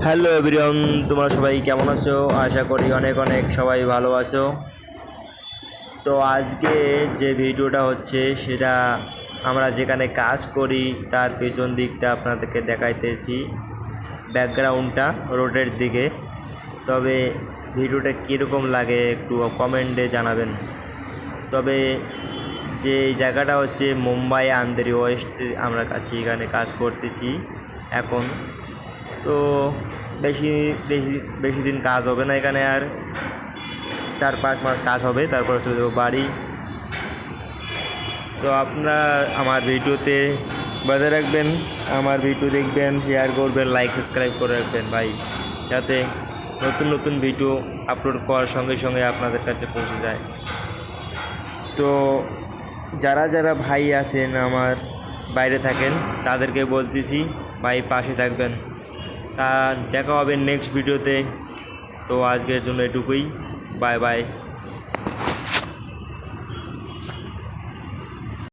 Hello everyone, তোমরা সবাই কেমন আছো? আশা করি অনেক অনেক সবাই ভালো আছো। তো আজকে যে ভিডিওটা হচ্ছে সেটা আমরা যেখানে কাজ করি তার পেছন দিকটা আপনাদেরকে দেখাইতেছি, ব্যাকগ্রাউন্ডটা রোডের দিকে। তবে ভিডিওটা কীরকম লাগে একটু কমেন্টে জানাবেন। তবে যে জায়গাটা হচ্ছে মুম্বাই আন্ধ্রি ওয়েস্ট, আমরা কাছে এখানে কাজ করতেছি এখন। তো বেশি বেশি বেশি দিন কাজ হবে না এখানে, আর 4-5 মাস কাজ হবে, তারপর চলে যাবো বাড়ি। তো আপনারা আমার ভিডিওতে বজায় রাখবেন, আমার ভিডিও দেখবেন, শেয়ার করবেন, লাইক সাবস্ক্রাইব করে রাখবেন ভাই, যাতে নতুন নতুন ভিডিও আপলোড করার সঙ্গে সঙ্গে আপনাদের কাছে পৌঁছে যায়। তো যারা যারা ভাই আছেন আমার বাইরে থাকেন তাদেরকে বলতেছি ভাই পাশে থাকবেন। তা দেখা হবে নেক্সট ভিডিওতে। তো আজকের জন্য এটুকুই, বাই বাই।